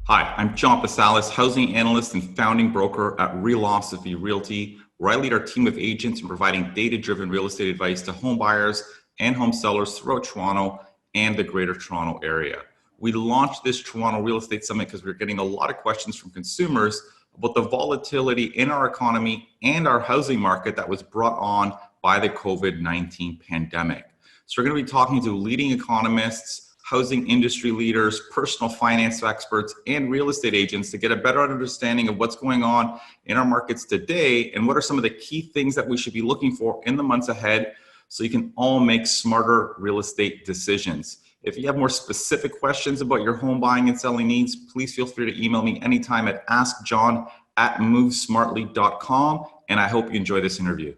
Hi, I'm John Pasalis, housing analyst and founding broker at Realosophy Realty, where I lead our team of agents in providing data-driven real estate advice to home buyers and home sellers throughout Toronto and the Greater Toronto Area. We launched this Toronto Real Estate Summit because we're getting a lot of questions from consumers about the volatility in our economy and our housing market that was brought on by the COVID-19 pandemic. So we're going to be talking to leading economists, housing industry leaders, personal finance experts, and real estate agents to get a better understanding of what's going on in our markets today and what are some of the key things that we should be looking for in the months ahead so you can all make smarter real estate decisions. If you have more specific questions about your home buying and selling needs, please feel free to email me anytime at askjohn@movesmartly.com, and I hope you enjoy this interview.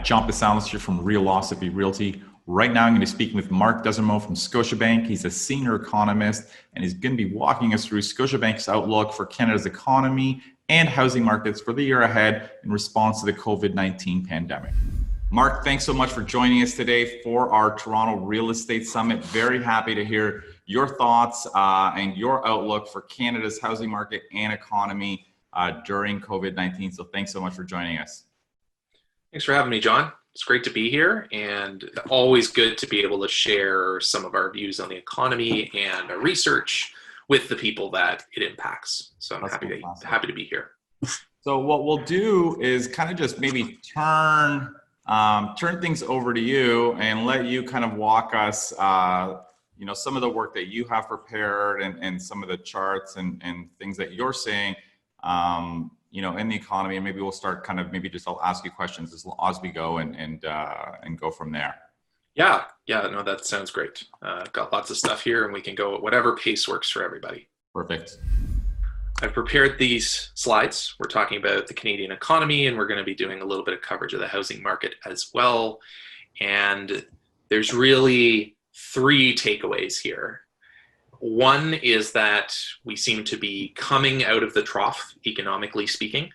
John Pasalis here from Realosophy Realty. Right now, I'm going to be speaking with Marc Desormeaux from Scotiabank. He's a senior economist, and he's going to be walking us through Scotiabank's outlook for Canada's economy and housing markets for the year ahead in response to the COVID-19 pandemic. Marc, thanks so much for joining us today for our Toronto Real Estate Summit. Very happy to hear your thoughts and your outlook for Canada's housing market and economy during COVID-19. So thanks so much for joining us. Thanks for having me, John. It's great to be here and always good to be able to share some of our views on the economy and our research with the people that it impacts. So I'm happy to be here. So what we'll do is kind of just maybe turn things over to you and let you kind of walk us, some of the work that you have prepared and some of the charts and things that you're seeing, in the economy, and maybe we'll start I'll ask you questions as we go and go from there. Yeah, no, that sounds great. Got lots of stuff here and we can go at whatever pace works for everybody. Perfect. I've prepared these slides. We're talking about the Canadian economy and we're going to be doing a little bit of coverage of the housing market as well. And there's really three takeaways here. One is that we seem to be coming out of the trough, economically speaking,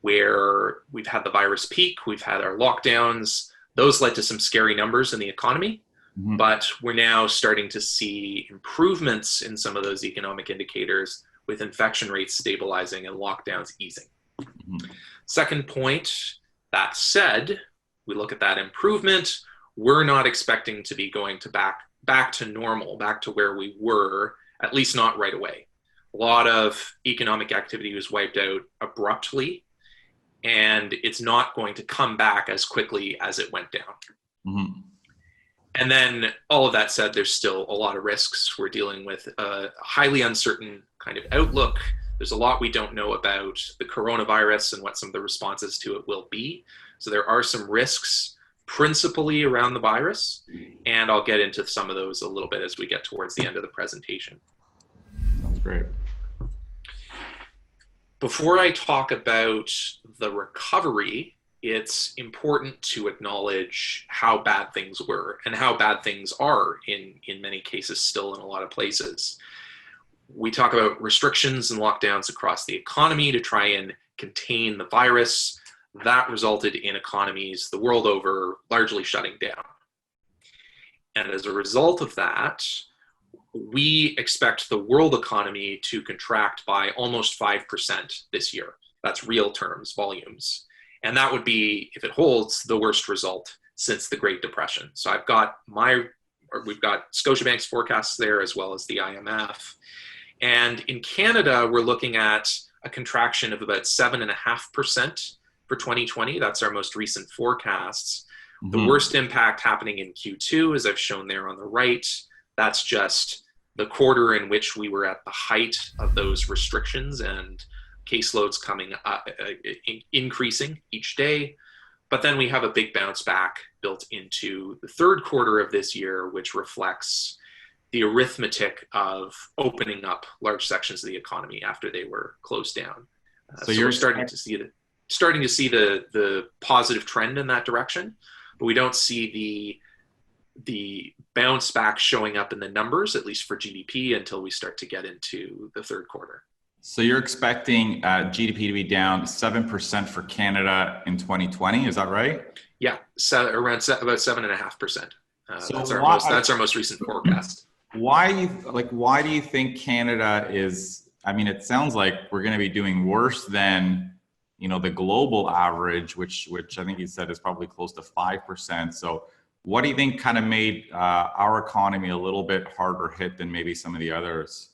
where we've had the virus peak, we've had our lockdowns. Those led to some scary numbers in the economy, but we're now starting to see improvements in some of those economic indicators with infection rates stabilizing and lockdowns easing. Second point, that said, we look at that improvement, we're not expecting to be going to back to normal, back to where we were, at least not right away. A lot of economic activity was wiped out abruptly, and it's not going to come back as quickly as it went down. And then all of that said, there's still a lot of risks. We're dealing with a highly uncertain kind of outlook. There's a lot we don't know about the coronavirus and what some of the responses to it will be. So there are some risks principally around the virus, and I'll get into some of those a little bit as we get towards the end of the presentation. Sounds great. Before I talk about the recovery, it's important to acknowledge how bad things were and how bad things are in many cases still in a lot of places. We talk about restrictions and lockdowns across the economy to try and contain the virus. That resulted in economies the world over largely shutting down. And as a result of that, we expect the world economy to contract by almost 5% this year. That's real terms, volumes. And that would be, if it holds, the worst result since the Great Depression. So we've got Scotiabank's forecasts there as well as the IMF. And in Canada, we're looking at a contraction of about 7.5% for 2020. That's our most recent forecasts. The worst impact happening in Q2, as I've shown there on the right. That's just the quarter in which we were at the height of those restrictions and caseloads coming up, increasing each day. But then we have a big bounce back built into the third quarter of this year, which reflects the arithmetic of opening up large sections of the economy after they were closed down. So you're starting to see the positive trend in that direction, but we don't see the bounce back showing up in the numbers, at least for GDP, until we start to get into the third quarter. So you're expecting GDP to be down 7% for Canada in 2020, is that right? Yeah, so about 7.5%. So That's our most recent forecast. why do you think Canada is, I mean, it sounds like we're going to be doing worse than, the global average, which I think you said is probably close to 5%. So what do you think kind of made our economy a little bit harder hit than maybe some of the others?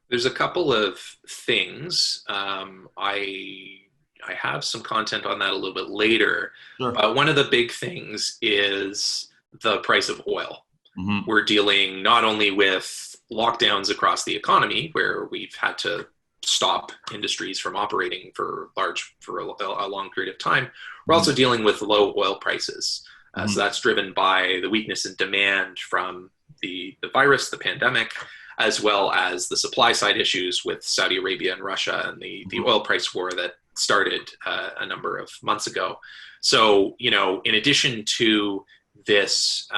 There's a couple of things. I have some content on that a little bit later, Sure. but one of the big things is the price of oil. Hmm. We're dealing not only with lockdowns across the economy, where we've had to stop industries from operating for a long period of time. We're Hmm. also dealing with low oil prices. So Hmm. that's driven by the weakness in demand from the virus, the pandemic, as well as the supply side issues with Saudi Arabia and Russia and the oil price war that started a number of months ago. So, in addition to this,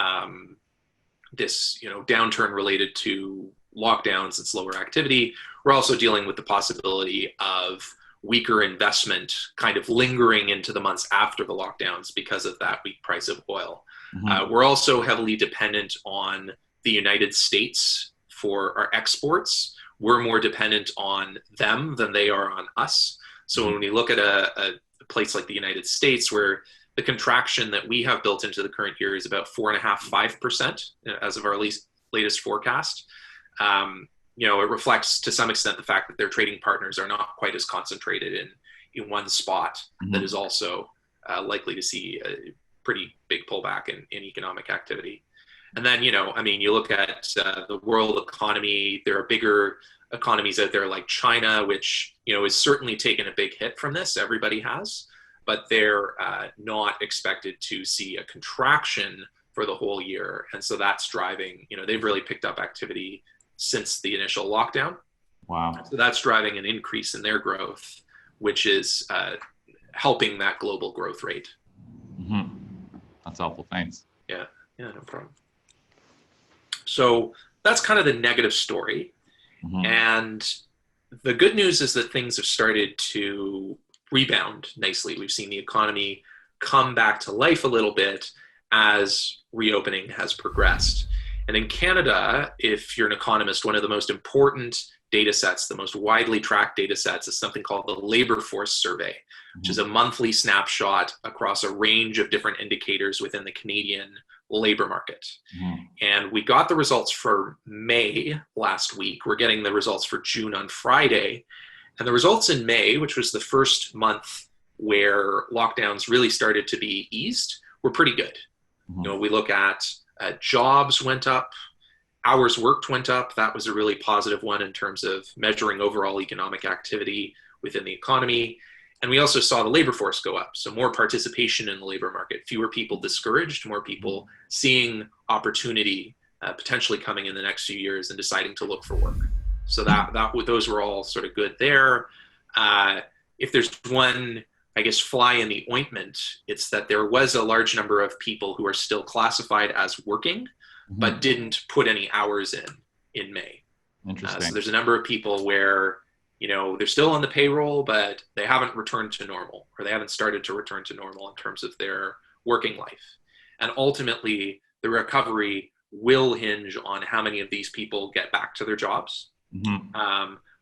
downturn related to lockdowns and slower activity, we're also dealing with the possibility of weaker investment kind of lingering into the months after the lockdowns because of that weak price of oil. Hmm. We're also heavily dependent on the United States for our exports. We're more dependent on them than they are on us. So when we look at a place like the United States, where the contraction that we have built into the current year is about 4.5%, 5% as of our latest forecast. It reflects to some extent the fact that their trading partners are not quite as concentrated in one spot that is also likely to see a pretty big pullback in economic activity. And then, you look at the world economy, there are bigger economies out there like China, which, is certainly taken a big hit from this. Everybody has, but they're not expected to see a contraction for the whole year. And so that's driving, they've really picked up activity since the initial lockdown. Wow. So that's driving an increase in their growth, which is helping that global growth rate. Hmm. That's helpful. Thanks. Yeah, no problem. So that's kind of the negative story. Hmm. And the good news is that things have started to rebound nicely. We've seen the economy come back to life a little bit as reopening has progressed. And in Canada, if you're an economist, one of the most important data sets, the most widely tracked data sets, is something called the Labor Force Survey, which is a monthly snapshot across a range of different indicators within the Canadian labor market. Hmm. And we got the results for May last week. We're getting the results for June on Friday. And the results in May, which was the first month where lockdowns really started to be eased, were pretty good. Hmm. We look at jobs went up, hours worked went up. That was a really positive one in terms of measuring overall economic activity within the economy. And we also saw the labor force go up. So more participation in the labor market, fewer people discouraged, more people seeing opportunity potentially coming in the next few years and deciding to look for work. So those were all sort of good there. If there's one, I guess, fly in the ointment, it's that there was a large number of people who are still classified as working, but didn't put any hours in May. Interesting. So there's a number of people where, they're still on the payroll, but they haven't returned to normal, or they haven't started to return to normal in terms of their working life. And ultimately, the recovery will hinge on how many of these people get back to their jobs.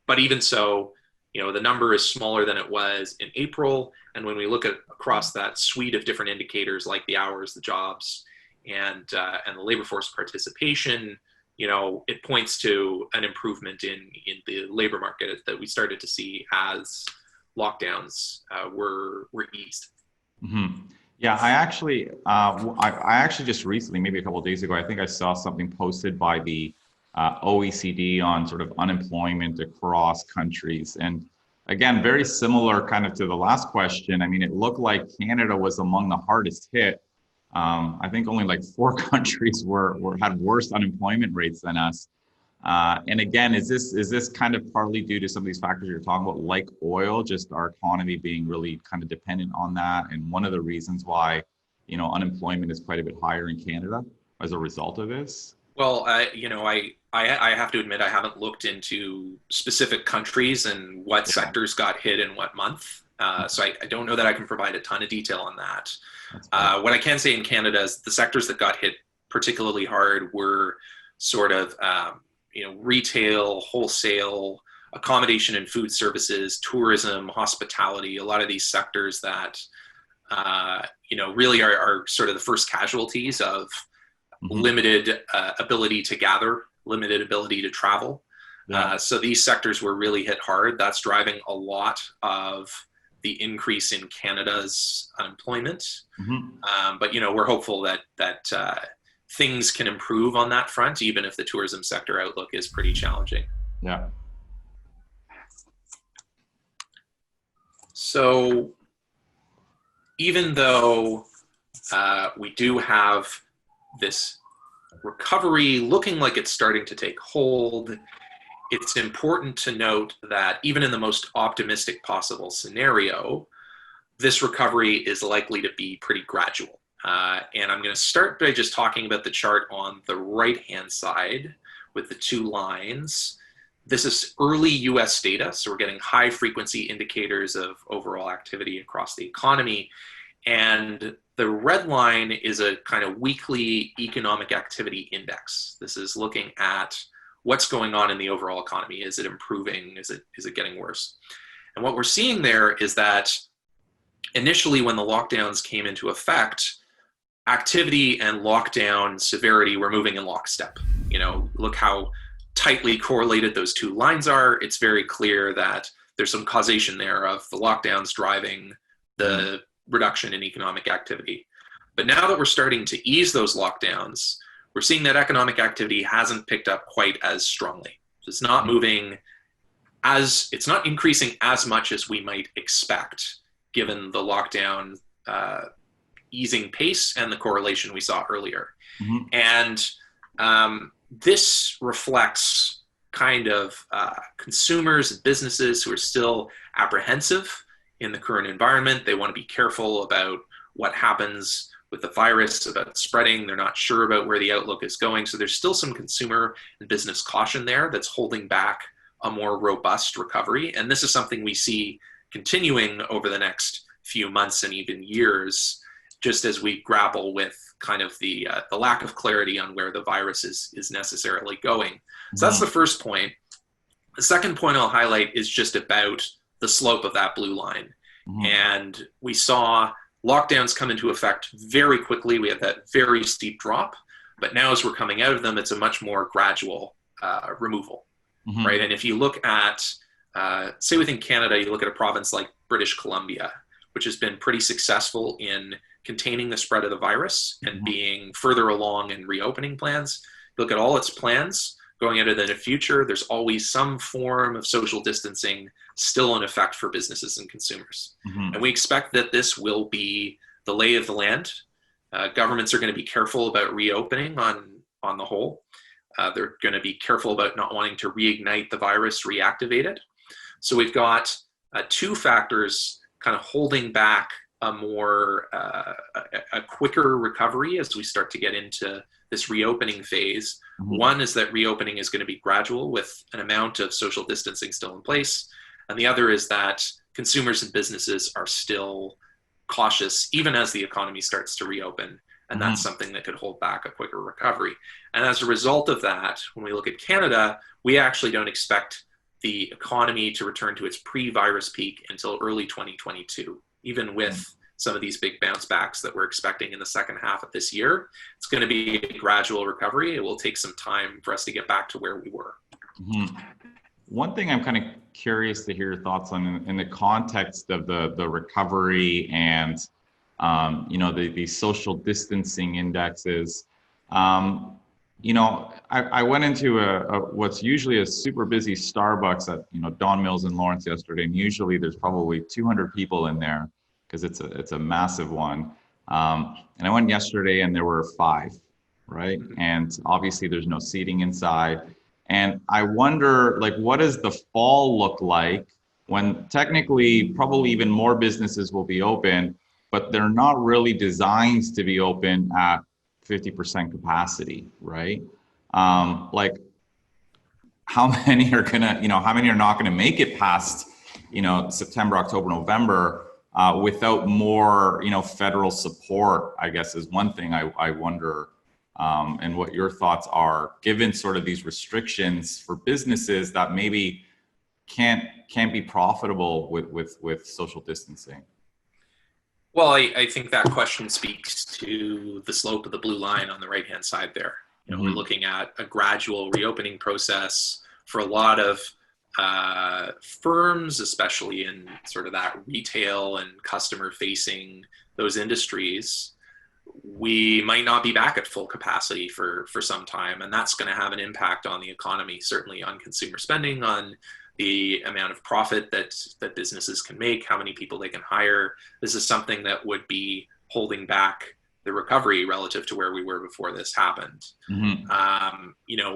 But even so, the number is smaller than it was in April. And when we look at across that suite of different indicators, like the hours, the jobs, and the labor force participation, it points to an improvement in the labor market that we started to see as lockdowns were eased. Mm-hmm. Yeah, I actually just recently, maybe a couple of days ago, I think I saw something posted by the OECD on sort of unemployment across countries. And again, very similar kind of to the last question. I mean, it looked like Canada was among the hardest hit. I think only like 4 countries had worse unemployment rates than us. And again, is this kind of partly due to some of these factors you're talking about, like oil, just our economy being really kind of dependent on that, and one of the reasons why unemployment is quite a bit higher in Canada as a result of this? Well, I have to admit I haven't looked into specific countries and what sectors got hit in what month. So I don't know that I can provide a ton of detail on that. What I can say in Canada is the sectors that got hit particularly hard were sort of retail, wholesale, accommodation and food services, tourism, hospitality, a lot of these sectors that really are sort of the first casualties of limited ability to gather, limited ability to travel. Yeah. So these sectors were really hit hard. That's driving a lot of the increase in Canada's unemployment. But we're hopeful that things can improve on that front, even if the tourism sector outlook is pretty challenging. Yeah. So even though we do have this recovery looking like it's starting to take hold, it's important to note that even in the most optimistic possible scenario, this recovery is likely to be pretty gradual. And I'm going to start by just talking about the chart on the right-hand side with the two lines. This is early US data, so we're getting high frequency indicators of overall activity across the economy. And the red line is a kind of weekly economic activity index. This is looking at what's going on in the overall economy. Is it improving? Is it getting worse? And what we're seeing there is that initially when the lockdowns came into effect, activity and lockdown severity were moving in lockstep. Look how tightly correlated those two lines are. It's very clear that there's some causation there of the lockdowns driving the reduction in economic activity. But now that we're starting to ease those lockdowns, we're seeing that economic activity hasn't picked up quite as strongly. So it's not it's not increasing as much as we might expect, given the lockdown easing pace and the correlation we saw earlier. And this reflects kind of consumers and businesses who are still apprehensive in the current environment. They want to be careful about what happens with the virus, about spreading. They're not sure about where the outlook is going. So there's still some consumer and business caution there that's holding back a more robust recovery. And this is something we see continuing over the next few months and even years, just as we grapple with kind of the lack of clarity on where the virus is necessarily going. So that's the first point. The second point I'll highlight is just about the slope of that blue line. And we saw lockdowns come into effect very quickly. We had that very steep drop, but now as we're coming out of them, it's a much more gradual removal, right? And if you look at, say within Canada, you look at a province like British Columbia, which has been pretty successful in containing the spread of the virus and being further along in reopening plans. Look at all its plans going into the future, there's always some form of social distancing still in effect for businesses and consumers. And we expect that this will be the lay of the land. Governments are going to be careful about reopening on the whole. They're going to be careful about not wanting to reignite the virus, reactivate it. So we've got two factors kind of holding back a more a quicker recovery as we start to get into this reopening phase. One is that reopening is going to be gradual with an amount of social distancing still in place. And the other is that consumers and businesses are still cautious even as the economy starts to reopen. And that's something that could hold back a quicker recovery. And as a result of that, when we look at Canada, we actually don't expect the economy to return to its pre-virus peak until early 2022, even with some of these big bounce backs that we're expecting in the second half of this year. It's going to be a gradual recovery. It will take some time for us to get back to where we were. One thing I'm kind of curious to hear your thoughts on in the context of the recovery and the social distancing indexes. I went into what's usually a super busy Starbucks at Don Mills in Lawrence yesterday, and usually there's probably 200 people in there because it's a massive one. And I went yesterday and there were 5, right? And obviously there's no seating inside. And I wonder, what does the fall look like when technically probably even more businesses will be open, but they're not really designed to be open at 50% capacity, right? How many are not gonna make it past September, October, November, without more, federal support, I guess is one thing I wonder, and what your thoughts are, given sort of these restrictions for businesses that maybe can't be profitable with social distancing. Well, I think that question speaks to the slope of the blue line on the right-hand side there. We're looking at a gradual reopening process for a lot of firms, especially in sort of that retail and customer-facing those industries. We might not be back at full capacity for some time, and that's going to have an impact on the economy, certainly on consumer spending, on the amount of profit that businesses can make, how many people they can hire. This is something that would be holding back the recovery relative to where we were before this happened.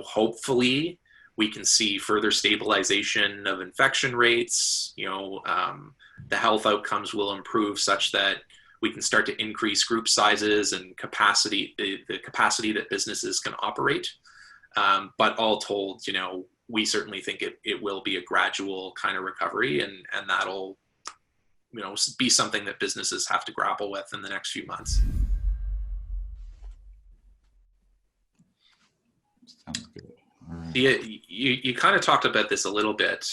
Hopefully we can see further stabilization of infection rates. The health outcomes will improve such that we can start to increase group sizes and capacity, the capacity that businesses can operate. But all told, we certainly think it will be a gradual kind of recovery, and that'll, be something that businesses have to grapple with in the next few months. Sounds good. All right. You kind of talked about this a little bit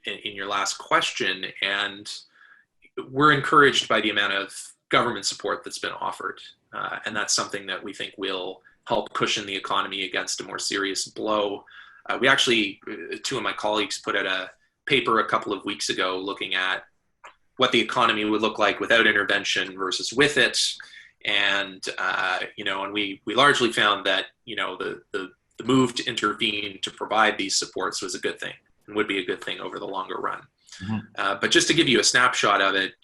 in your last question, and we're encouraged by the amount of government support that's been offered, and that's something that we think will help cushion the economy against a more serious blow. We actually, two of my colleagues put out a paper a couple of weeks ago looking at what the economy would look like without intervention versus with it. And, and we largely found that, the move to intervene to provide these supports was a good thing and would be a good thing over the longer run. But just to give you a snapshot of it,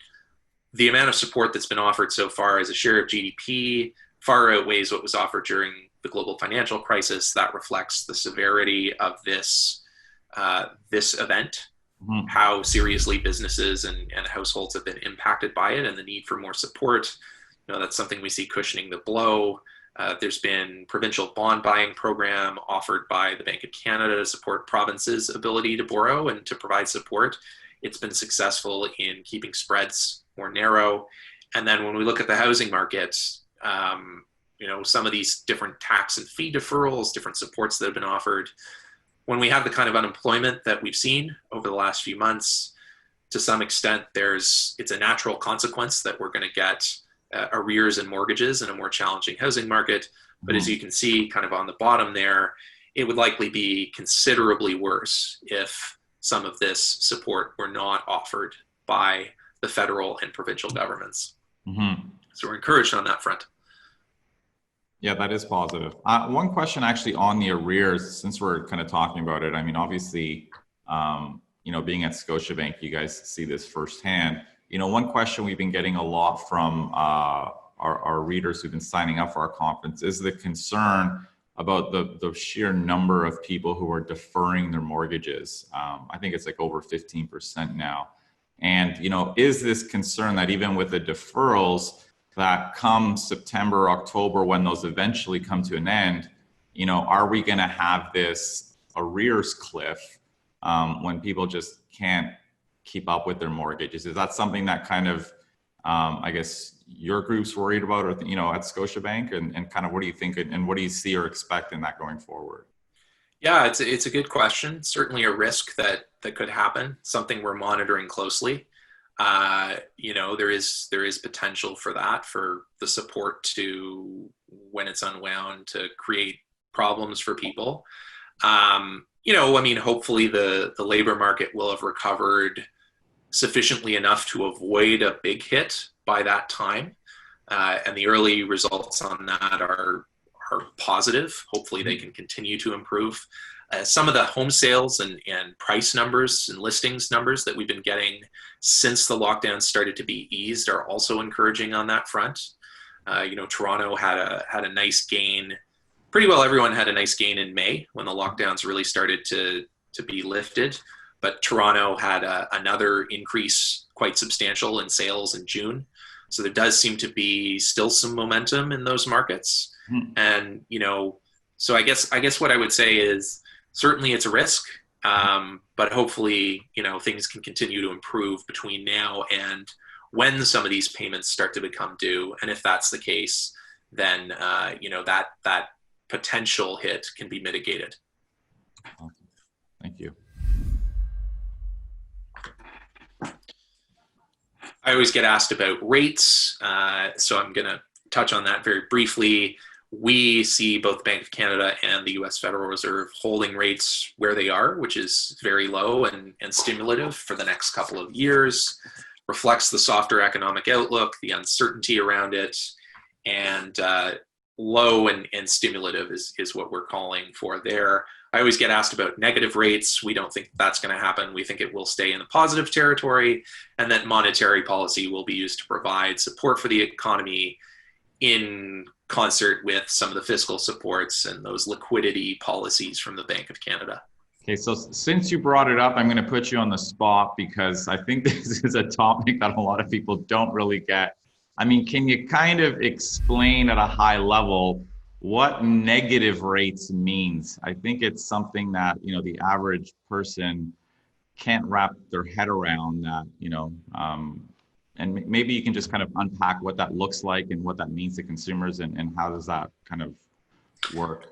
the amount of support that's been offered so far as a share of GDP far outweighs what was offered during the global financial crisis. That reflects the severity of this event, how seriously businesses and households have been impacted by it, and the need for more support. That's something we see cushioning the blow. There's been provincial bond buying program offered by the Bank of Canada to support provinces' ability to borrow and to provide support. It's been successful in keeping spreads more narrow. And then when we look at the housing market, some of these different tax and fee deferrals, different supports that have been offered, when we have the kind of unemployment that we've seen over the last few months, to some extent, it's a natural consequence that we're going to get arrears and mortgages in a more challenging housing market. But as you can see kind of on the bottom there, it would likely be considerably worse if some of this support were not offered by the federal and provincial governments. So we're encouraged on that front. Yeah, that is positive. One question actually on the arrears, since we're kind of talking about it. I mean, obviously, being at Scotiabank, you guys see this firsthand. One question we've been getting a lot from our readers who've been signing up for our conference is the concern about the sheer number of people who are deferring their mortgages. I think it's like over 15% now. And, is this concern that even with the deferrals, that come September, October, when those eventually come to an end, are we going to have this arrears cliff when people just can't keep up with their mortgages? Is that something that kind of, I guess, your group's worried about, or, at Scotiabank, and kind of what do you think, and what do you see or expect in that going forward? Yeah, it's a good question. Certainly a risk that could happen, something we're monitoring closely. There is potential for that, for the support to, when it's unwound, to create problems for people. Hopefully the labor market will have recovered sufficiently enough to avoid a big hit by that time. And the early results on that are positive. Hopefully they can continue to improve. Some of the home sales and price numbers and listings numbers that we've been getting since the lockdown started to be eased are also encouraging on that front. Toronto had a nice gain. Pretty well everyone had a nice gain in May when the lockdowns really started to be lifted. But Toronto had another increase, quite substantial, in sales in June. So there does seem to be still some momentum in those markets. And, so I guess what I would say is, certainly it's a risk. But hopefully, things can continue to improve between now and when some of these payments start to become due. And if that's the case, then, that potential hit can be mitigated. Thank you. I always get asked about rates, so I'm going to touch on that very briefly. We see both the Bank of Canada and the US Federal Reserve holding rates where they are, which is very low and stimulative for the next couple of years, reflects the softer economic outlook, the uncertainty around it, and low and stimulative is what we're calling for there. I always get asked about negative rates. We don't think that's going to happen. We think it will stay in the positive territory, and that monetary policy will be used to provide support for the economy in concert with some of the fiscal supports and those liquidity policies from the Bank of Canada. Okay, so since you brought it up, I'm going to put you on the spot because I think this is a topic that a lot of people don't really get. I mean, can you kind of explain at a high level what negative rates means? I think it's something that, the average person can't wrap their head around that, and maybe you can just kind of unpack what that looks like and what that means to consumers and how does that kind of work?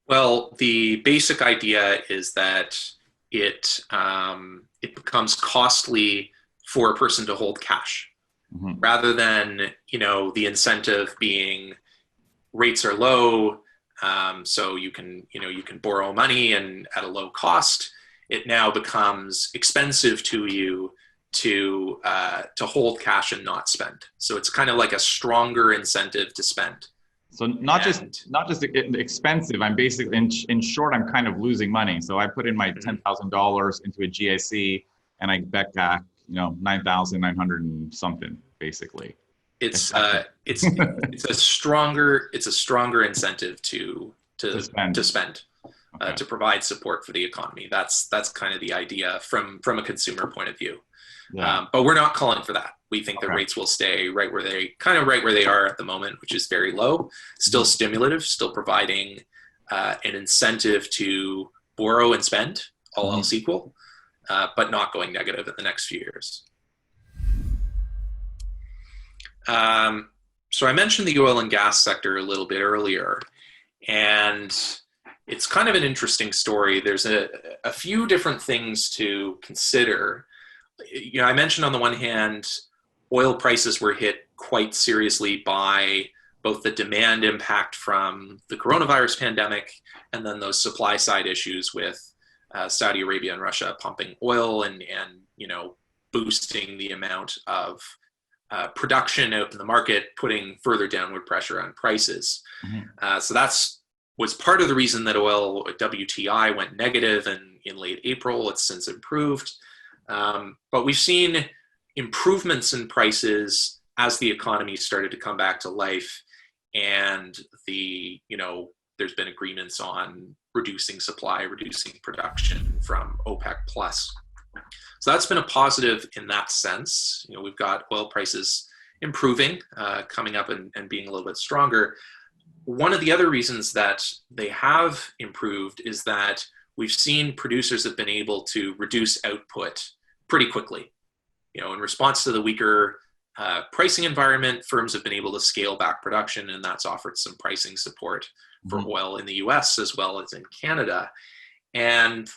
Well, the basic idea is that it becomes costly for a person to hold cash, rather than, the incentive being rates are low, so you can borrow money and at a low cost. It now becomes expensive to you to hold cash and not spend. So it's kind of like a stronger incentive to spend. So not just expensive. I'm basically, in short, I'm kind of losing money. So I put in my $10,000 into a GIC and I get back, 9,900 and something, basically. It's a stronger incentive to spend. Okay. To provide support for the economy. That's kind of the idea from a consumer point of view. Yeah. But we're not calling for that. We think the rates will stay right where they are at the moment, which is very low, still stimulative, still providing an incentive to borrow and spend, all else equal, but not going negative in the next few years. So I mentioned the oil and gas sector a little bit earlier, and it's kind of an interesting story. There's a few different things to consider. I mentioned on the one hand, oil prices were hit quite seriously by both the demand impact from the coronavirus pandemic and then those supply side issues with Saudi Arabia and Russia pumping oil and boosting the amount of production out in the market, putting further downward pressure on prices. So that's was part of the reason that oil WTI went negative in late April. It's since improved. But we've seen improvements in prices as the economy started to come back to life, and there's been agreements on reducing supply, reducing production from OPEC plus. So that's been a positive in that sense. We've got oil prices improving, coming up and being a little bit stronger. One of the other reasons that they have improved is that we've seen producers have been able to reduce output pretty quickly. In response to the weaker pricing environment, firms have been able to scale back production, and that's offered some pricing support for oil in the US as well as in Canada. And,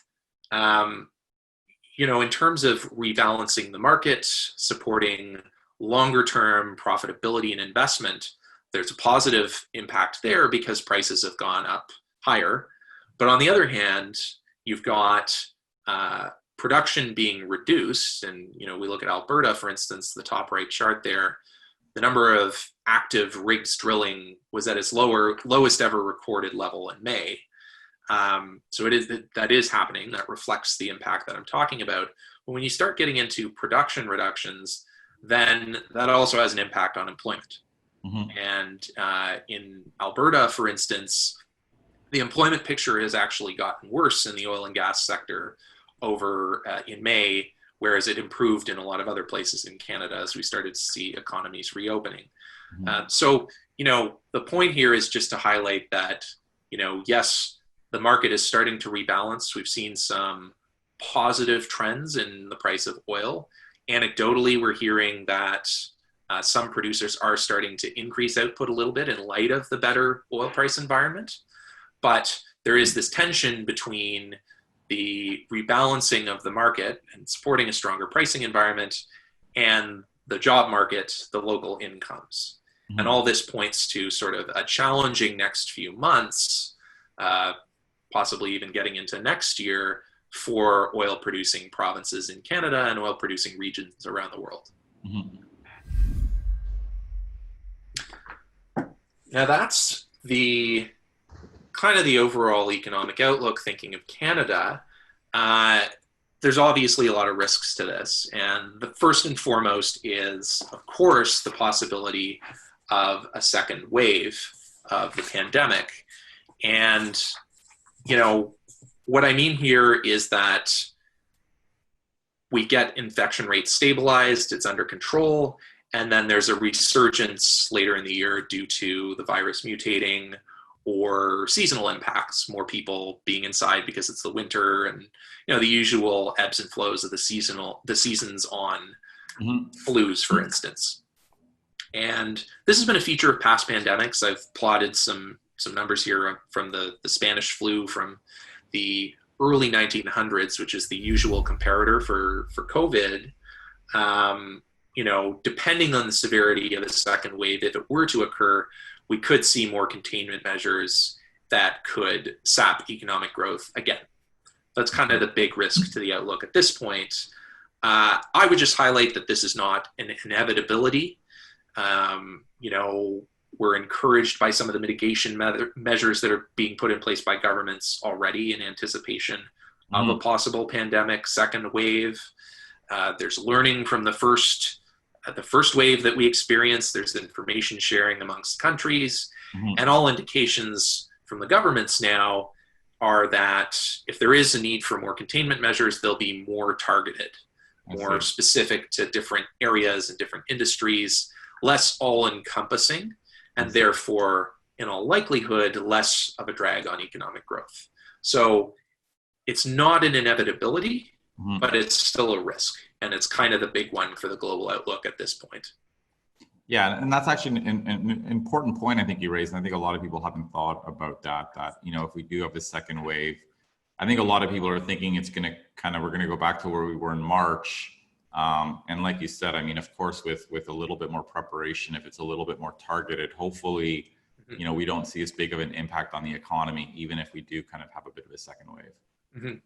in terms of rebalancing the market, supporting longer term profitability and investment, there's a positive impact there because prices have gone up higher. But on the other hand, you've got production being reduced. And, we look at Alberta, for instance, the top right chart there, the number of active rigs drilling was at its lowest ever recorded level in May. So that is happening. That reflects the impact that I'm talking about. But when you start getting into production reductions, then that also has an impact on employment. And in Alberta, for instance, the employment picture has actually gotten worse in the oil and gas sector over in May, whereas it improved in a lot of other places in Canada as we started to see economies reopening. So, the point here is just to highlight that, yes, the market is starting to rebalance. We've seen some positive trends in the price of oil. Anecdotally, we're hearing that some producers are starting to increase output a little bit in light of the better oil price environment. But there is this tension between the rebalancing of the market and supporting a stronger pricing environment and the job market, the local incomes. Mm-hmm. And all this points to sort of a challenging next few months, possibly even getting into next year, for oil producing provinces in Canada and oil producing regions around the world. Mm-hmm. Now that's the kind of the overall economic outlook, thinking of Canada. There's obviously a lot of risks to this. And the first and foremost is, of course, the possibility of a second wave of the pandemic. And, you know, what I mean here is that we get infection rates stabilized, it's under control, and then there's a resurgence later in the year due to the virus mutating or seasonal impacts, more people being inside because it's the winter, and you know the usual ebbs and flows of the seasons on flus, for instance. And this has been a feature of past pandemics. I've plotted some numbers here from the Spanish flu from the early 1900s, which is the usual comparator for COVID. You know, depending on the severity of the second wave, if it were to occur, we could see more containment measures that could sap economic growth again. That's kind of the big risk to the outlook at this point. I would just highlight that this is not an inevitability. You know, we're encouraged by some of the mitigation measures that are being put in place by governments already in anticipation of a possible pandemic second wave. There's learning from the first wave that we experienced. There's information sharing amongst countries, and all indications from the governments now are that if there is a need for more containment measures, they'll be more targeted, more specific to different areas and different industries, less all-encompassing, and therefore, in all likelihood, less of a drag on economic growth. So it's not an inevitability, but it's still a risk. And it's kind of the big one for the global outlook at this point. Yeah, and that's actually an important point I think you raised. And I think a lot of people haven't thought about that, you know, if we do have a second wave, I think a lot of people are thinking it's going to we're going to go back to where we were in March. And like you said, I mean, of course, with a little bit more preparation, if it's a little bit more targeted, hopefully, you know, we don't see as big of an impact on the economy, even if we do kind of have a bit of a second wave.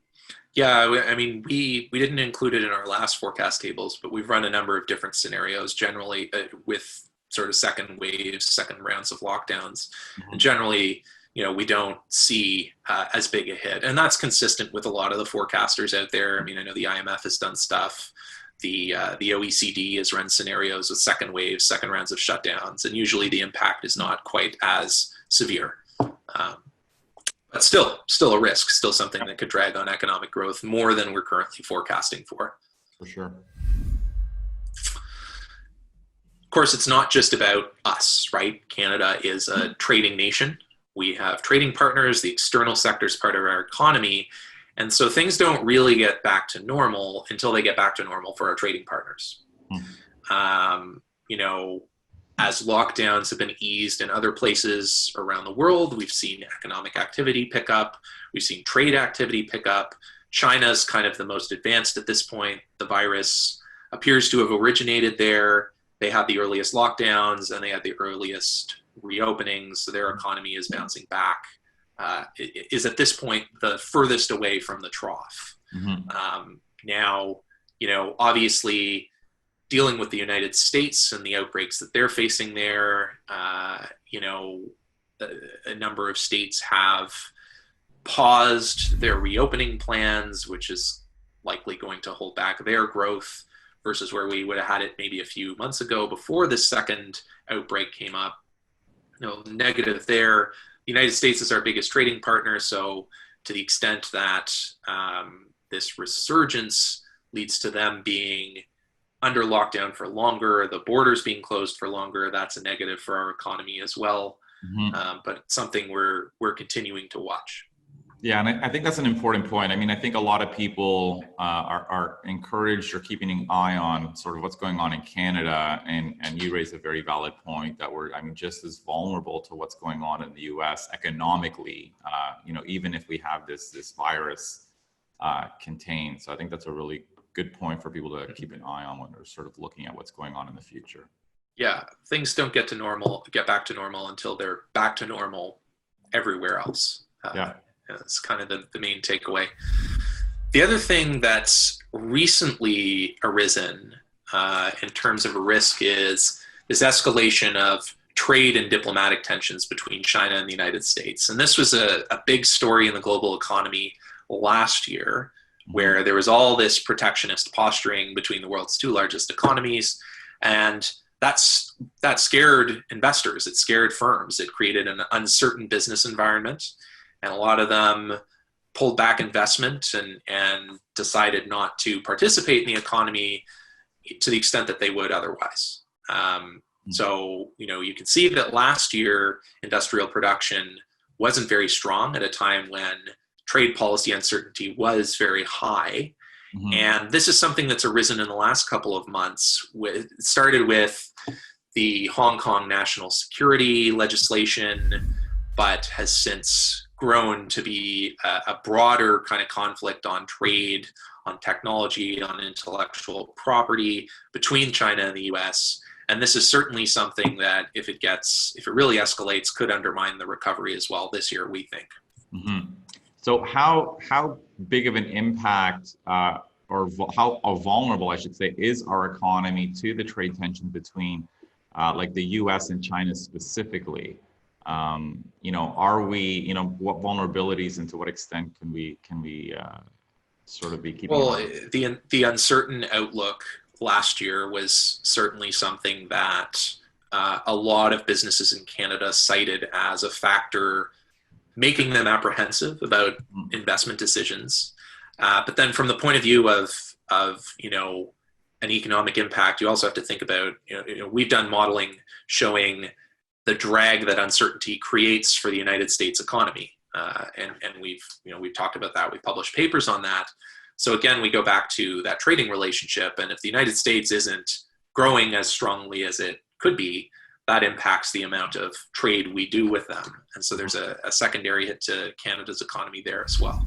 Yeah, I mean, we didn't include it in our last forecast tables, but we've run a number of different scenarios, generally with sort of second waves, second rounds of lockdowns. And generally, you know, we don't see as big a hit. And that's consistent with a lot of the forecasters out there. I mean, I know the IMF has done stuff. The OECD has run scenarios with second waves, second rounds of shutdowns, and usually the impact is not quite as severe. But still a risk, still something that could drag on economic growth more than we're currently forecasting for. For sure. Of course, it's not just about us, right? Canada is a trading nation. We have trading partners. The external sector is part of our economy. And so things don't really get back to normal until they get back to normal for our trading partners. You know, as lockdowns have been eased in other places around the world, we've seen economic activity pick up. We've seen trade activity pick up. China's kind of the most advanced at this point. The virus appears to have originated there. They had the earliest lockdowns and they had the earliest reopenings. So their economy is bouncing back. Is at this point the furthest away from the trough. Now, you know, obviously, dealing with the United States and the outbreaks that they're facing there, you know, a number of states have paused their reopening plans, which is likely going to hold back their growth versus where we would have had it maybe a few months ago before the second outbreak came up. You know, negative there. The United States is our biggest trading partner, so to the extent that this resurgence leads to them being under lockdown for longer, the borders being closed for longer, that's a negative for our economy as well. But it's something we're continuing to watch. Yeah, and I think that's an important point. I mean, I think a lot of people are encouraged or keeping an eye on sort of what's going on in Canada, and you raise a very valid point that we're, I mean, just as vulnerable to what's going on in the U.S. economically. Even if we have this virus contained. So I think that's a really good point for people to keep an eye on when they're sort of looking at what's going on in the future. Yeah, things don't get back to normal until they're back to normal everywhere else. Yeah. That's kind of the main takeaway. The other thing that's recently arisen in terms of a risk is this escalation of trade and diplomatic tensions between China and the United States. And this was a big story in the global economy last year, where there was all this protectionist posturing between the world's two largest economies. And that scared investors, it scared firms, it created an uncertain business environment. And a lot of them pulled back investment and decided not to participate in the economy to the extent that they would otherwise. So, you can see that last year, industrial production wasn't very strong at a time when trade policy uncertainty was very high. And this is something that's arisen in the last couple of months. It started with the Hong Kong national security legislation, but has since grown to be a broader kind of conflict on trade, on technology, on intellectual property between China and the US. And this is certainly something that if it really escalates, could undermine the recovery as well this year, we think. So how big of an impact or how vulnerable, I should say, is our economy to the trade tension between like the US and China specifically? Are we, what vulnerabilities and to what extent can we sort of be keeping? Well, the uncertain outlook last year was certainly something that a lot of businesses in Canada cited as a factor making them apprehensive about investment decisions. But then from the point of view of an economic impact, you also have to think about, we've done modeling showing the drag that uncertainty creates for the United States economy. And we've talked about that. We've published papers on that. So again, we go back to that trading relationship. And if the United States isn't growing as strongly as it could be, that impacts the amount of trade we do with them. And so there's a secondary hit to Canada's economy there as well.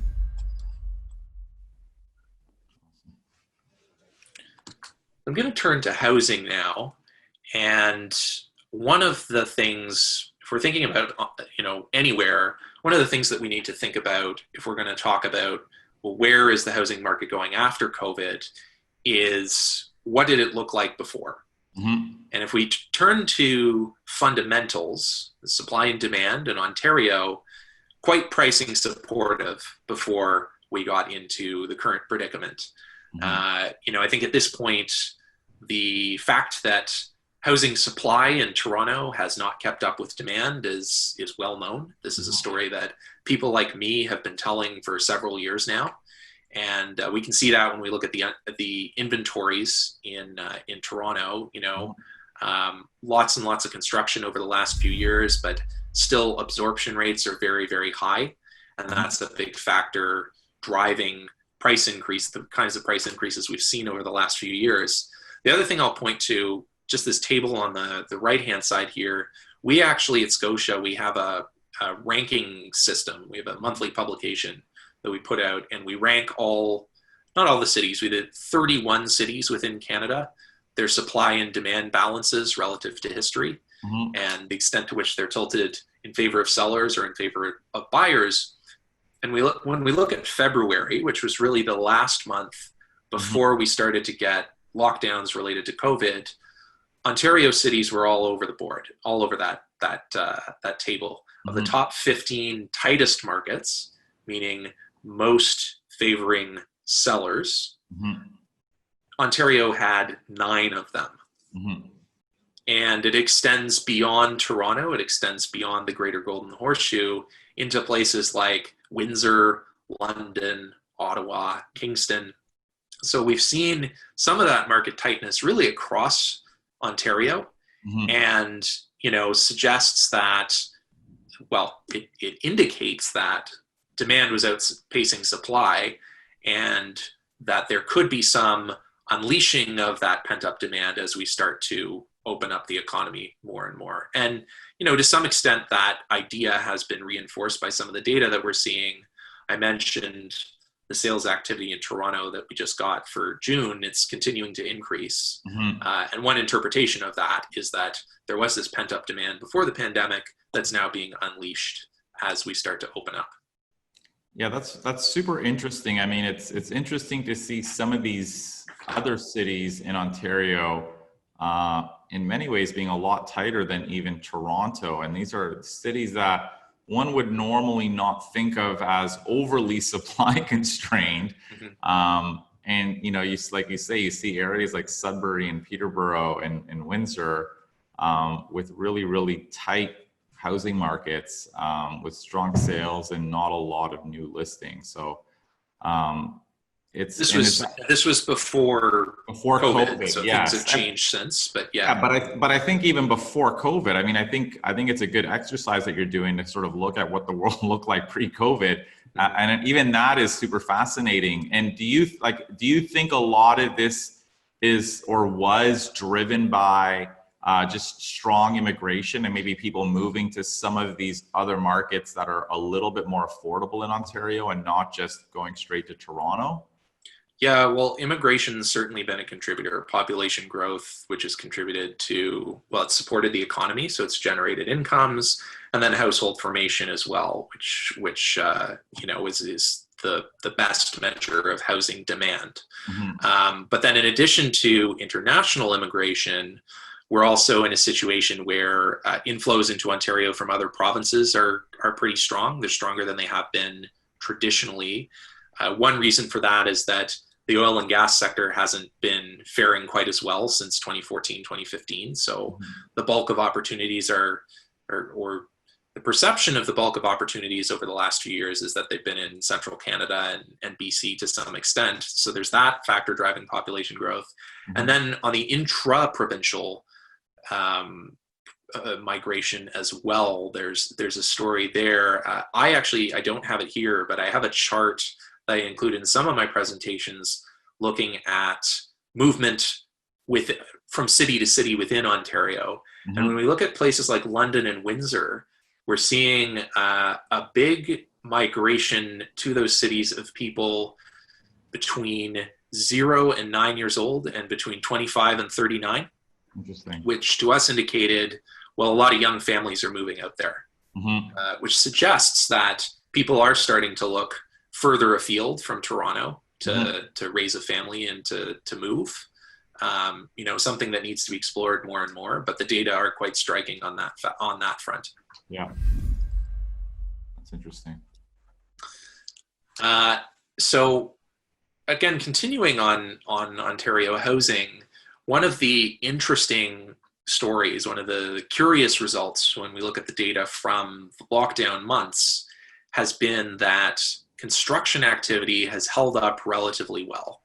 I'm going to turn to housing now. And one of the things, if we're thinking about, anywhere, one of the things that we need to think about if we're going to talk about, well, where is the housing market going after COVID, is what did it look like before? And if we turn to fundamentals, supply and demand in Ontario, quite pricing supportive before we got into the current predicament. I think at this point, the fact that housing supply in Toronto has not kept up with demand is well known. This is a story that people like me have been telling for several years now. And we can see that when we look at the inventories in Toronto, lots and lots of construction over the last few years, but still absorption rates are very, very high. And that's a big factor driving price increase, the kinds of price increases we've seen over the last few years. The other thing I'll point to, just this table on the right-hand side here, we actually at Scotia, we have a ranking system. We have a monthly publication that we put out, and we rank not all the cities, we did 31 cities within Canada, their supply and demand balances relative to history, and the extent to which they're tilted in favor of sellers or in favor of buyers. And when we look at February, which was really the last month before we started to get lockdowns related to COVID, Ontario cities were all over the board, all over that table. Of the top 15 tightest markets, meaning most favoring sellers, Ontario had 9 of them. And it extends beyond Toronto, it extends beyond the Greater Golden Horseshoe into places like Windsor, London, Ottawa, Kingston. So we've seen some of that market tightness really across Ontario, and suggests that, well, it indicates that demand was outpacing supply, and that there could be some unleashing of that pent-up demand as we start to open up the economy more and more. And, to some extent, that idea has been reinforced by some of the data that we're seeing. I mentioned the sales activity in Toronto that we just got for June. It's continuing to increase. And one interpretation of that is that there was this pent-up demand before the pandemic that's now being unleashed as we start to open up. Yeah, that's super interesting. I mean, it's interesting to see some of these other cities in Ontario in many ways being a lot tighter than even Toronto. And these are cities that one would normally not think of as overly supply constrained. And, like you say, you see areas like Sudbury and Peterborough and Windsor with really, really tight housing markets with strong sales and not a lot of new listings. So this was before COVID, so yes. Things have changed since. But but I think even before COVID, I mean, I think it's a good exercise that you're doing to sort of look at what the world looked like pre-COVID, and even that is super fascinating. And do you think a lot of this is or was driven by just strong immigration and maybe people moving to some of these other markets that are a little bit more affordable in Ontario and not just going straight to Toronto? Yeah, well, immigration has certainly been a contributor. Population growth, which has contributed to, it's supported the economy, so it's generated incomes, and then household formation as well, which is the best measure of housing demand. But then in addition to international immigration, we're also in a situation where inflows into Ontario from other provinces are pretty strong. They're stronger than they have been traditionally. One reason for that is that the oil and gas sector hasn't been faring quite as well since 2014, 2015. So the bulk of opportunities or the perception of the bulk of opportunities over the last few years is that they've been in central Canada and BC to some extent. So there's that factor driving population growth. And then on the intra-provincial migration as well, there's a story there. I don't have it here, but I have a chart that I include in some of my presentations looking at movement from city to city within Ontario. And when we look at places like London and Windsor, we're seeing a big migration to those cities of people between 0 and 9 years old and between 25 and 39. Interesting. Which to us indicated, a lot of young families are moving out there, which suggests that people are starting to look further afield from Toronto to raise a family and to move. Something that needs to be explored more and more, but the data are quite striking on that front. Yeah, that's interesting. So again, continuing on Ontario housing, one of the interesting stories, one of the curious results when we look at the data from the lockdown months has been that construction activity has held up relatively well.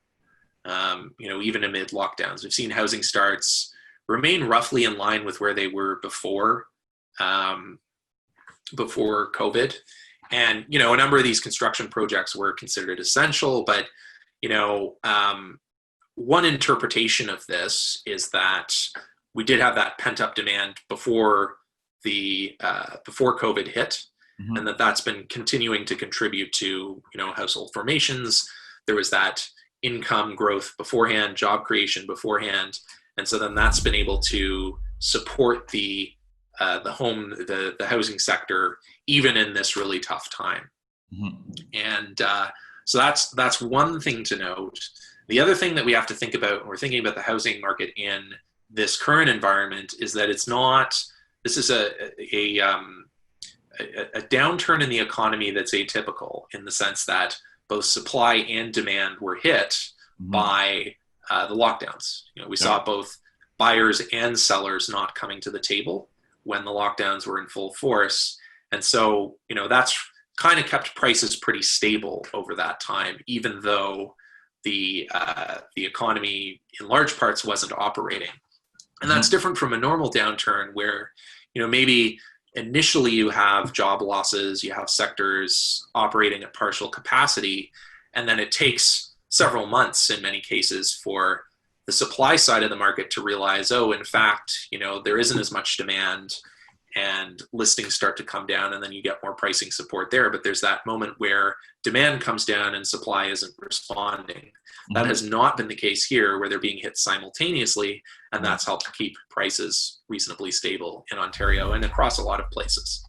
Even amid lockdowns, we've seen housing starts remain roughly in line with where they were before COVID. And, a number of these construction projects were considered essential, but, one interpretation of this is that we did have that pent up demand before COVID hit, and that's been continuing to contribute to, household formations. There was that income growth beforehand, job creation beforehand. And so then that's been able to support the housing sector, even in this really tough time. And so that's one thing to note. The other thing that we have to think about when we're thinking about the housing market in this current environment is that this is a downturn in the economy that's atypical in the sense that both supply and demand were hit by the lockdowns. We saw both buyers and sellers not coming to the table when the lockdowns were in full force. And so, that's kind of kept prices pretty stable over that time, even though the economy in large parts wasn't operating. And that's different from a normal downturn where, maybe initially you have job losses, you have sectors operating at partial capacity, and then it takes several months in many cases for the supply side of the market to realize, oh, in fact, there isn't as much demand, and listings start to come down, and then you get more pricing support there. But there's that moment where demand comes down and supply isn't responding. That has not been the case here, where they're being hit simultaneously, and that's helped keep prices reasonably stable in Ontario and across a lot of places.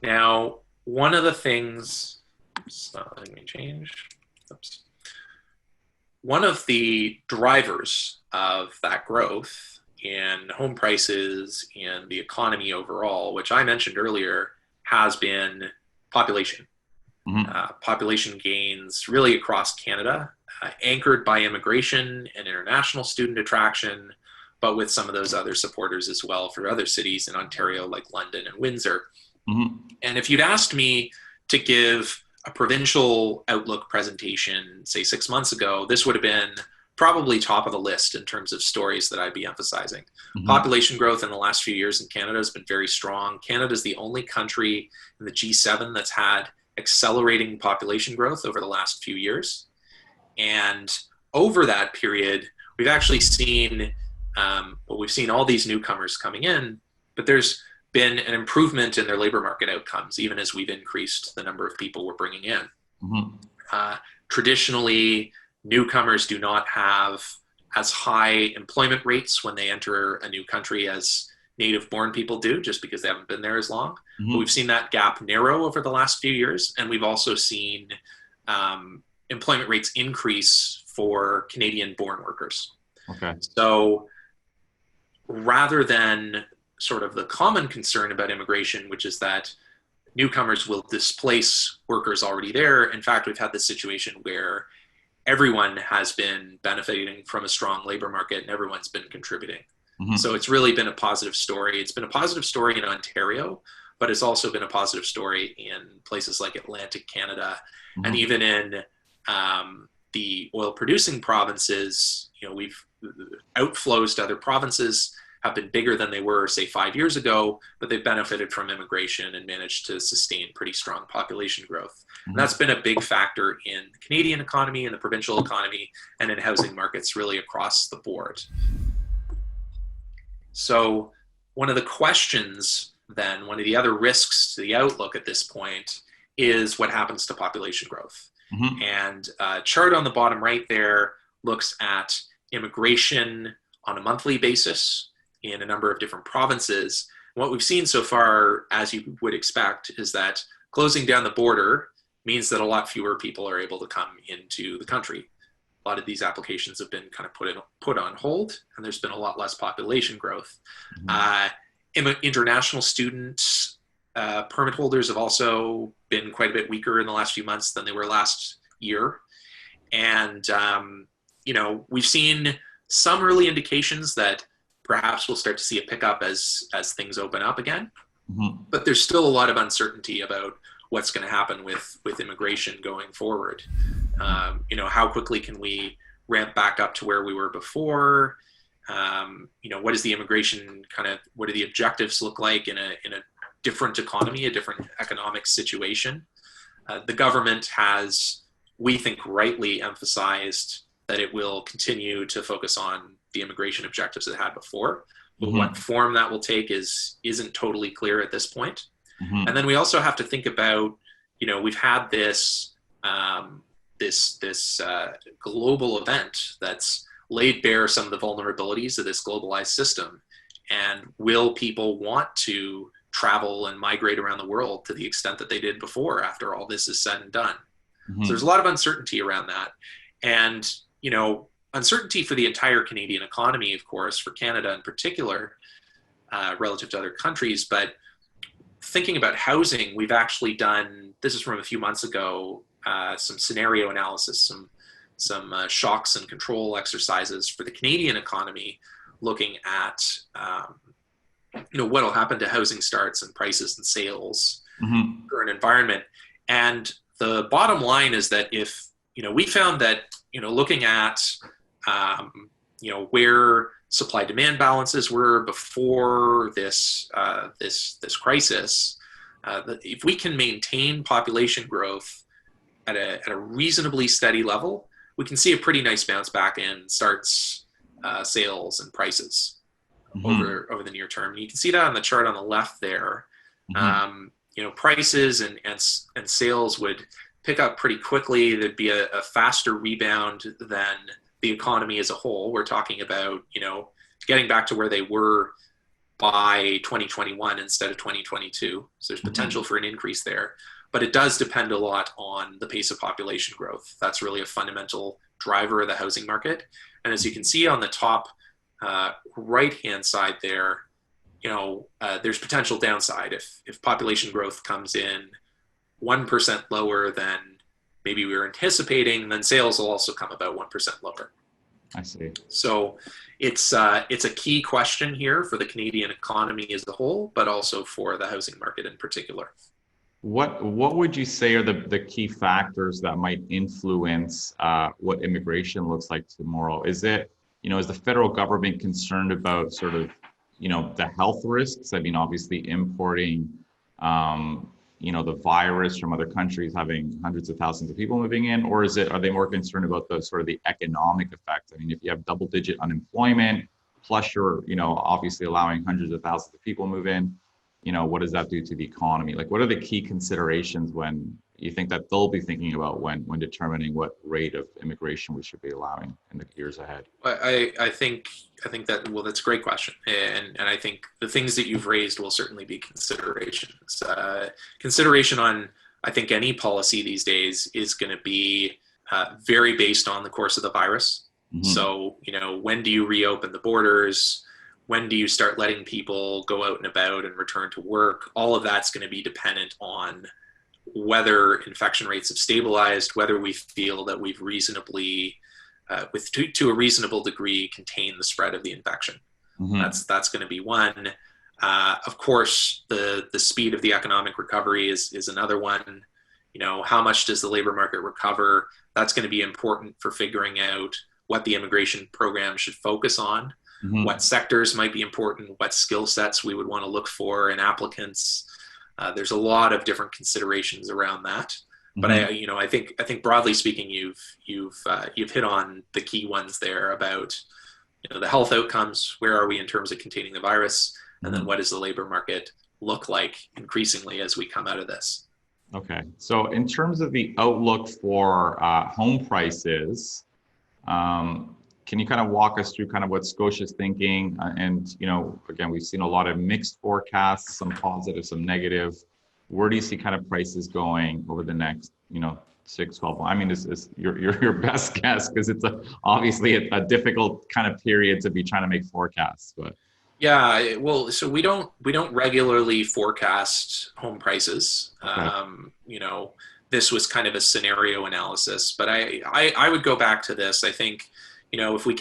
Now, one of the things, let me change. Oops. One of the drivers of that growth in home prices and the economy overall, which I mentioned earlier, has been population. Population gains really across Canada, anchored by immigration and international student attraction, but with some of those other supporters as well for other cities in Ontario like London and Windsor. And if you'd asked me to give a provincial outlook presentation, say 6 months ago, this would have been probably top of the list in terms of stories that I'd be emphasizing. Population growth in the last few years in Canada has been very strong. Canada is the only country in the G7 that's had accelerating population growth over the last few years. And over that period, we've actually seen, we've seen all these newcomers coming in, but there's been an improvement in their labor market outcomes, even as we've increased the number of people we're bringing in. Traditionally, newcomers do not have as high employment rates when they enter a new country as native-born people do, just because they haven't been there as long. But we've seen that gap narrow over the last few years, and we've also seen employment rates increase for Canadian-born workers. So rather than sort of the common concern about immigration, which is that newcomers will displace workers already there, in fact, we've had this situation where everyone has been benefiting from a strong labor market and everyone's been contributing. So it's really been a positive story. It's been a positive story in Ontario, but it's also been a positive story in places like Atlantic Canada, and even in the oil-producing provinces. We've outflows to other provinces have been bigger than they were, say, 5 years ago, but they've benefited from immigration and managed to sustain pretty strong population growth. And that's been a big factor in the Canadian economy and the provincial economy and in housing markets really across the board. So one of the questions then, one of the other risks to the outlook at this point is what happens to population growth. And a chart on the bottom right there looks at immigration on a monthly basis in a number of different provinces. What we've seen so far, as you would expect, is that closing down the border means that a lot fewer people are able to come into the country. A lot of these applications have been kind of put on hold, and there's been a lot less population growth. International students, permit holders have also been quite a bit weaker in the last few months than they were last year. And, we've seen some early indications that perhaps we'll start to see a pickup as things open up again. But there's still a lot of uncertainty about what's going to happen with immigration going forward. How quickly can we ramp back up to where we were before? What is the immigration what do the objectives look like in a different economy, a different economic situation? The government has, we think, rightly emphasized that it will continue to focus on the immigration objectives it had before. But what form that will take isn't totally clear at this point. And then we also have to think about, we've had this global event that's laid bare some of the vulnerabilities of this globalized system. And will people want to travel and migrate around the world to the extent that they did before after all this is said and done? So there's a lot of uncertainty around that. And, uncertainty for the entire Canadian economy, of course, for Canada in particular, relative to other countries. But thinking about housing, we've actually done, this is from a few months ago, some scenario analysis, some shocks and control exercises for the Canadian economy, looking at what will happen to housing starts and prices and sales for an environment. And the bottom line is that if we found that looking at where supply-demand balances were before this this crisis. If we can maintain population growth at a reasonably steady level, we can see a pretty nice bounce back in starts, sales, and prices over the near term. And you can see that on the chart on the left there. Prices and sales would pick up pretty quickly. There'd be a faster rebound than the economy as a whole. We're talking about, getting back to where they were by 2021 instead of 2022. So there's potential for an increase there. But it does depend a lot on the pace of population growth. That's really a fundamental driver of the housing market. And as you can see on the top right-hand side there, there's potential downside. If population growth comes in 1% lower than maybe we were anticipating, then sales will also come about 1% lower. I see. So it's a key question here for the Canadian economy as a whole, but also for the housing market in particular. What would you say are the key factors that might influence what immigration looks like tomorrow? Is it, is the federal government concerned about sort of, the health risks? I mean, obviously importing, the virus from other countries, having hundreds of thousands of people moving in, or are they more concerned about the sort of the economic effect? I mean, if you have double-digit unemployment, plus you're, obviously allowing hundreds of thousands of people move in, what does that do to the economy? Like, what are the key considerations when you think that they'll be thinking about when determining what rate of immigration we should be allowing in the years ahead? I think that, well, that's a great question. And I think the things that you've raised will certainly be considerations. Consideration on, I think, any policy these days is going to be very based on the course of the virus. So, when do you reopen the borders? When do you start letting people go out and about and return to work? All of that's going to be dependent on whether infection rates have stabilized, whether we feel that we've reasonably, to a reasonable degree, contained the spread of the infection. That's going to be one. Of course, the speed of the economic recovery is another one. How much does the labor market recover? That's going to be important for figuring out what the immigration program should focus on. What sectors might be important, what skill sets we would want to look for in applicants. There's a lot of different considerations around that. But I think broadly speaking, you've hit on the key ones there about the health outcomes. Where are we in terms of containing the virus, and then what does the labor market look like increasingly as we come out of this? Okay, so in terms of the outlook for home prices. Can you kind of walk us through kind of what Scotia's thinking? And, again, we've seen a lot of mixed forecasts, some positive, some negative. Where do you see kind of prices going over the next, 6, 12 months? I mean, is your best guess, because it's obviously a difficult kind of period to be trying to make forecasts. But yeah, well, so we don't regularly forecast home prices. Okay. This was kind of a scenario analysis, but I would go back to this. I think, if we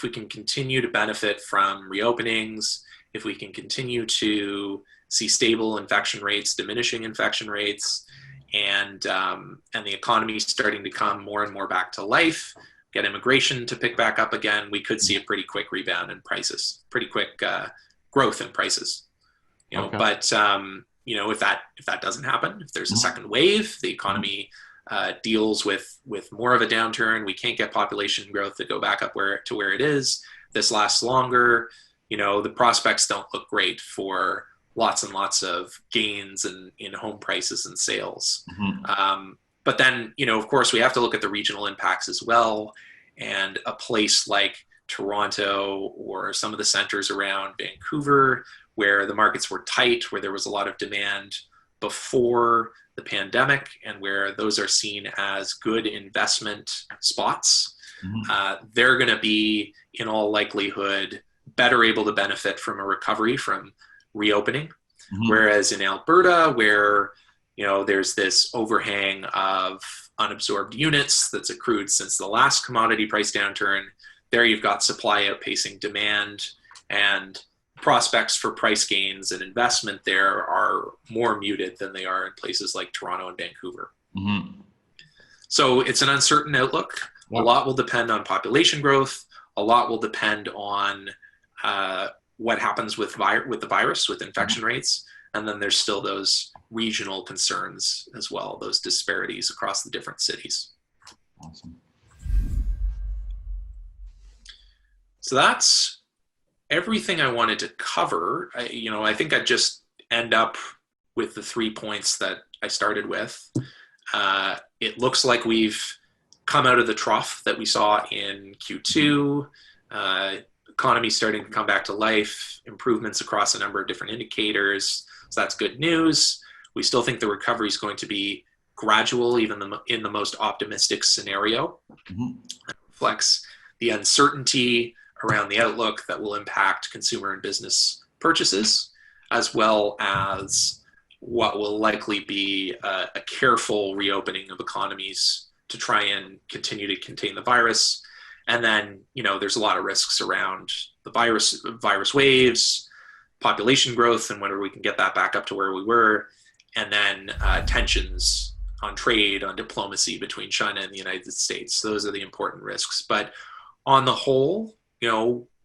can continue to benefit from reopenings, if we can continue to see stable infection rates, diminishing infection rates, and the economy starting to come more and more back to life, get immigration to pick back up again, we could see a pretty quick rebound in prices, pretty quick growth in prices. Okay. But if that doesn't happen, if there's a second wave, the economy deals with more of a downturn, we can't get population growth to go back up to where it is, this lasts longer, the prospects don't look great for lots and lots of gains in home prices and sales. But then, of course, we have to look at the regional impacts as well. And a place like Toronto or some of the centers around Vancouver, where the markets were tight, where there was a lot of demand before the pandemic, and where those are seen as good investment spots, they're going to be, in all likelihood, better able to benefit from a recovery from reopening. Whereas in Alberta, where there's this overhang of unabsorbed units that's accrued since the last commodity price downturn, there you've got supply outpacing demand, and prospects for price gains and investment there are more muted than they are in places like Toronto and Vancouver. So it's an uncertain outlook. A lot will depend on population growth. a lot will depend on what happens with the virus, with infection rates. And then there's still those regional concerns as well, those disparities across the different cities. Awesome. So that's everything I wanted to cover. I think I'd just end up with the 3 points that I started with. It looks like we've come out of the trough that we saw in Q2. Economy starting to come back to life, improvements across a number of different indicators. So that's good news. We still think the recovery is going to be gradual, even in the most optimistic scenario. It reflects the uncertainty around the outlook that will impact consumer and business purchases, as well as what will likely be a careful reopening of economies to try and continue to contain the virus. And then, there's a lot of risks around the virus waves, population growth, and whether we can get that back up to where we were, and then tensions on trade, on diplomacy between China and the United States. Those are the important risks. But on the whole,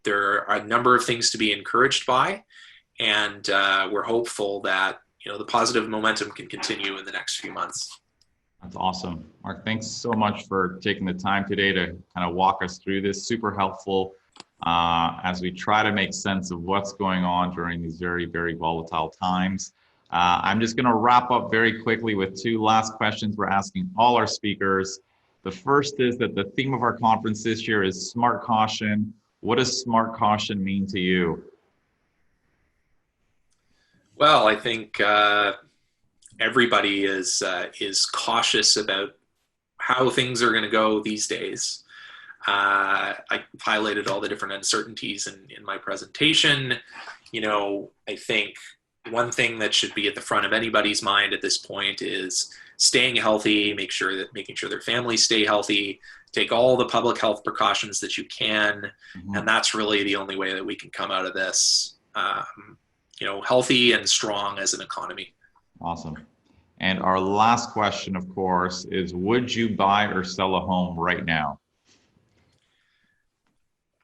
there are a number of things to be encouraged by, and we're hopeful that the positive momentum can continue in the next few months. That's awesome. Marc, thanks so much for taking the time today to kind of walk us through this. Super helpful as we try to make sense of what's going on during these very, very volatile times. I'm just going to wrap up very quickly with 2 last questions we're asking all our speakers. The first is that the theme of our conference this year is smart caution. What does smart caution mean to you? Well, I think everybody is cautious about how things are going to go these days. I highlighted all the different uncertainties in my presentation. I think one thing that should be at the front of anybody's mind at this point is staying healthy, making sure their families stay healthy, take all the public health precautions that you can, and that's really the only way that we can come out of this, healthy and strong as an economy. Awesome. And our last question, of course, is would you buy or sell a home right now?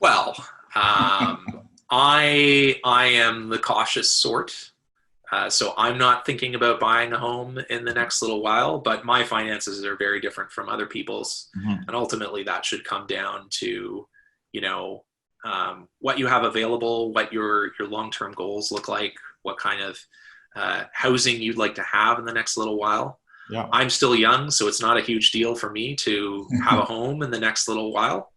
Well, I am the cautious sort. So I'm not thinking about buying a home in the next little while, but my finances are very different from other people's. And ultimately that should come down to, what you have available, what your long-term goals look like, what kind of housing you'd like to have in the next little while. Yeah. I'm still young, so it's not a huge deal for me to have a home in the next little while.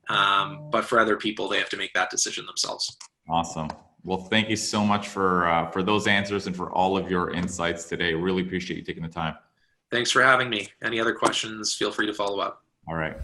But for other people, they have to make that decision themselves. Awesome. Well, thank you so much for those answers and for all of your insights today. Really appreciate you taking the time. Thanks for having me. Any other questions, feel free to follow up. All right.